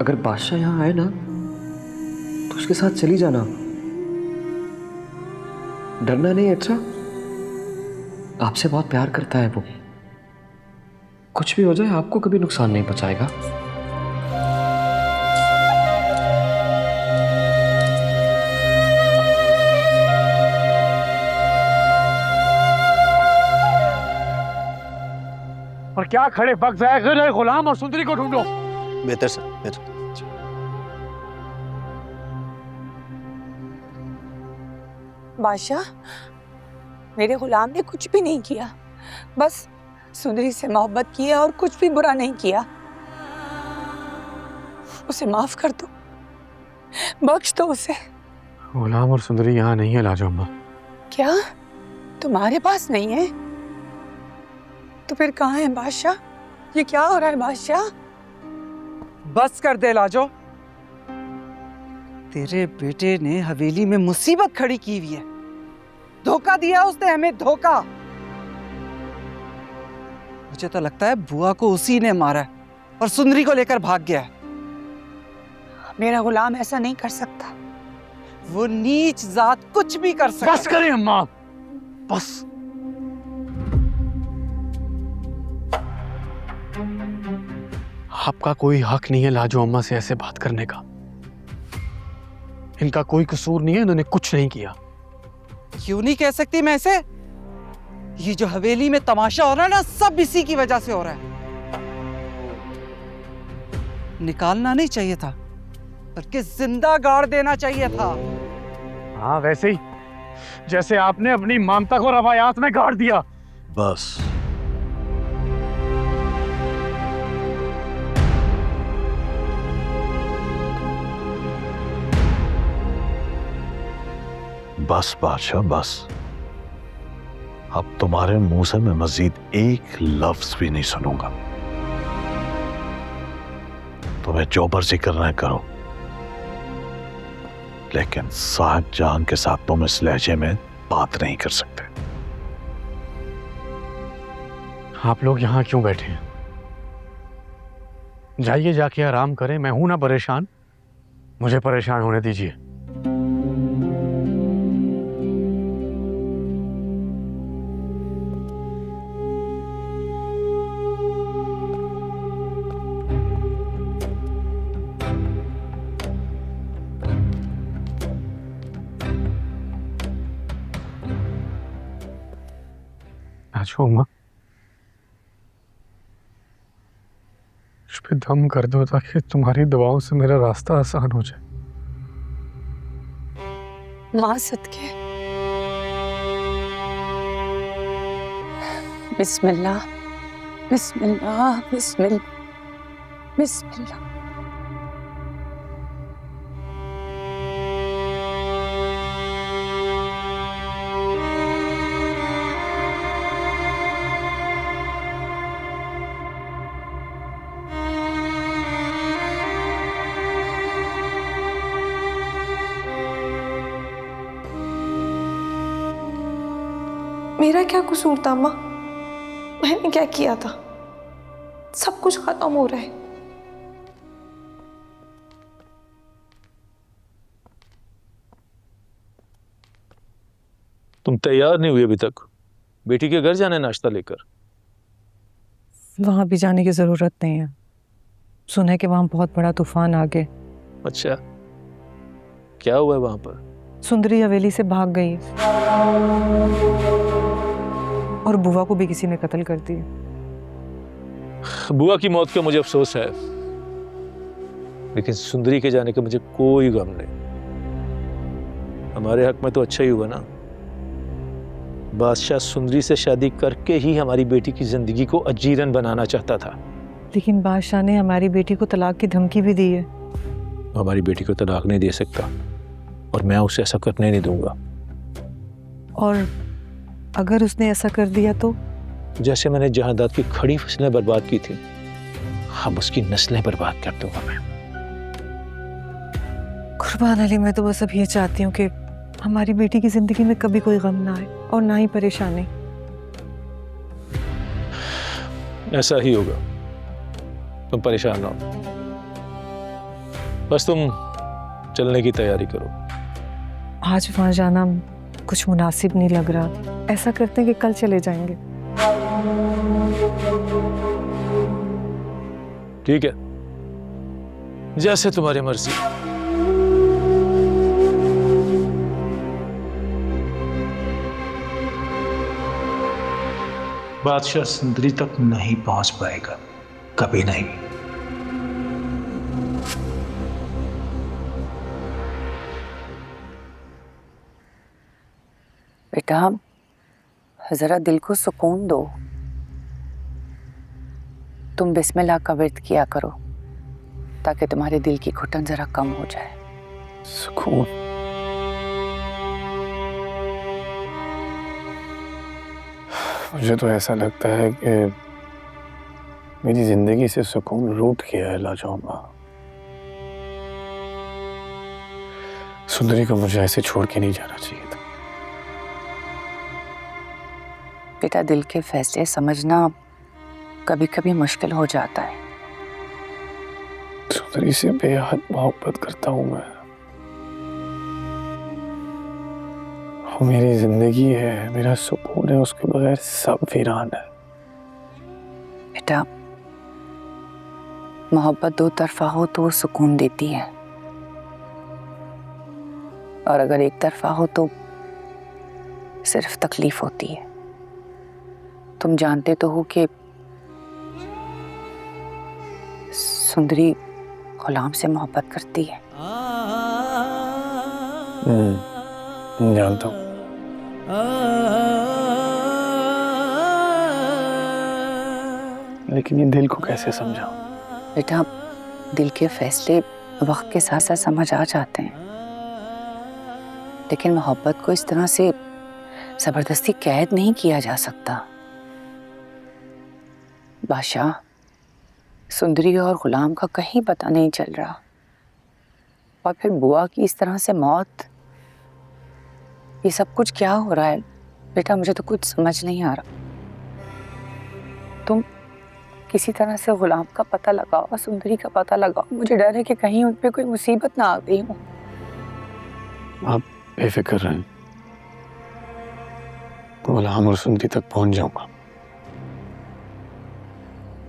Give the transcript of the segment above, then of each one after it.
अगर बादशाह यहाँ आए ना तो उसके साथ चली जाना, डरना नहीं। अच्छा, आपसे बहुत प्यार करता है वो, कुछ भी हो जाए आपको कभी नुकसान नहीं पहुंचाएगा। और क्या खड़े वक्त जाया कर रहे, गुलाम और सुंदरी को ढूंढो। बेहतर सर, बेहतर। बादशाह, मेरे गुलाम ने कुछ भी नहीं किया, बस सुंदरी से मोहब्बत की है और कुछ भी बुरा नहीं किया। उसे माफ कर दो, बख्श दो उसे। गुलाम और सुंदरी यहाँ नहीं है लाजो अम्मा। क्या तुम्हारे पास नहीं है? तो फिर कहाँ है बादशाह? ये क्या हो रहा है बादशाह? बस कर दे लाजो, तेरे बेटे ने हवेली में मुसीबत खड़ी की हुई है। धोखा दिया उसने हमें, धोखा। मुझे तो लगता है बुआ को उसी ने मारा है और सुंदरी को लेकर भाग गया है। मेरा गुलाम ऐसा नहीं कर सकता। वो नीच जात कुछ भी कर सकता। बस करें अम्मा, बस। आपका कोई हक नहीं है लाजो अम्मा से ऐसे बात करने का। इनका कोई कसूर नहीं है, इन्होंने कुछ नहीं किया। क्यों नहीं कह सकती मैं ऐसे? ये जो हवेली में तमाशा हो रहा है ना, सब इसी की वजह से हो रहा है। निकालना नहीं चाहिए था, बल्कि जिंदा गाड़ देना चाहिए था। हाँ, वैसे ही जैसे आपने अपनी ममता को रवायात में गाड़ दिया। बस बस बादशाह, बस। अब तुम्हारे मुंह से मैं मजीद एक लफ्ज भी नहीं सुनूंगा। तुम्हें जो मर्जी करना है करो, लेकिन साहब जान के साथ तुम इस लहजे में बात नहीं कर सकते। आप लोग यहाँ क्यों बैठे हैं? जाइए, जाके आराम करें। मैं हूं ना परेशान, मुझे परेशान होने दीजिए। अच्छा उमा, इस पे दम कर दो ताकि तुम्हारी दवाओं से मेरा रास्ता आसान हो जाए। माँ सदके। बिस्मिल्लाह, बिस्मिल्लाह, बिस्मिल्लाह, बिस्मिल्लाह। मेरा क्या कसूर था माँ? मैंने क्या किया था? सब कुछ खत्म हो रहा है। तुम तैयार नहीं हुई अभी तक? बेटी के घर जाने नाश्ता लेकर। वहां भी जाने की जरूरत नहीं है। सुना है कि वहां बहुत बड़ा तूफान आ गया। अच्छा, क्या हुआ है वहां पर? सुंदरी हवेली से भाग गई और बुआ को भी किसी ने कत्ल कर दिया। बुआ की मौत का मुझे अफसोस है, लेकिन सुंदरी के जाने का मुझे कोई गम नहीं। हमारे हक में तो अच्छा ही हुआ ना। बादशाह सुंदरी से शादी करके ही हमारी बेटी की जिंदगी को अजीरन बनाना चाहता था। लेकिन बादशाह ने हमारी बेटी को तलाक की धमकी भी दी है। हमारी बेटी को तलाक नहीं दे सकता और मैं उसे ऐसा करने नहीं दूंगा। और अगर उसने ऐसा कर दिया तो? जैसे मैंने जहादात की खड़ी फसलें बर्बाद की थी, अब उसकी नस्लें बर्बाद कर दूंगा मैं। कुर्बान अली, मैं तो बस अब ये चाहती हूँ कि हमारी बेटी की जिंदगी में कभी कोई गम ना आए और ना ही परेशानी। ऐसा ही होगा, तुम परेशान ना हो। बस तुम चलने की तैयारी करो। आज वहाँ जाना कुछ मुनासिब नहीं लग रहा। ऐसा करते हैं कि कल चले जाएंगे। ठीक है, जैसे तुम्हारी मर्जी। बादशाह सुंदरी तक नहीं पहुंच पाएगा, कभी नहीं। बेटा जरा दिल को सुकून दो। तुम बिस्मिल्लाह का विर्द किया करो ताकि तुम्हारे दिल की घुटन जरा कम हो जाए। सुकून? मुझे तो ऐसा लगता है कि मेरी जिंदगी से सुकून रूठ गया है लाजौमा। सुंदरी को मुझे ऐसे छोड़ के नहीं जाना चाहिए था। बेटा दिल के फैसले समझना कभी कभी मुश्किल हो जाता है। सुंदरी से बेहद मोहब्बत करता हूं मैं। वो मेरी जिंदगी है, मेरा सुकून है, उसके बगैर सब वीरान है। बेटा मोहब्बत दो तरफा हो तो वो सुकून देती है, और अगर एक तरफा हो तो सिर्फ तकलीफ होती है। तुम जानते तो हो कि सुंदरी गुलाम से मोहब्बत करती है। जानता हूँ। लेकिन ये दिल को कैसे समझाऊं? बेटा दिल के फैसले वक्त के साथ साथ समझ आ जाते हैं, लेकिन मोहब्बत को इस तरह से जबरदस्ती कैद नहीं किया जा सकता। बादशाह सुंदरी और गुलाम का कहीं पता नहीं चल रहा, और फिर बुआ की इस तरह से मौत, ये सब कुछ क्या हो रहा है? बेटा मुझे तो कुछ समझ नहीं आ रहा। तुम किसी तरह से गुलाम का पता लगाओ, सुंदरी का पता लगाओ। मुझे डर है कि कहीं उन पे कोई मुसीबत ना आ गई हो। आप बेफिक्र रहें, गुलाम और सुंदरी तक पहुंच जाऊंगा,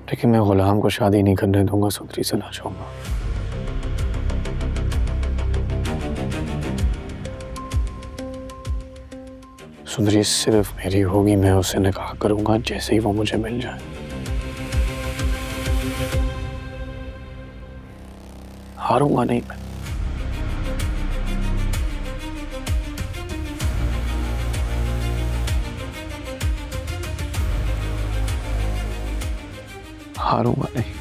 लेकिन मैं गुलाम को शादी नहीं करने दूंगा, सुंदरी से ना चाहूंगा। सुंदरी सिर्फ मेरी होगी, मैं उससे निकाह करूंगा जैसे ही वो मुझे मिल जाए। हारूंगा नहीं मैं। हारूंगा नहीं।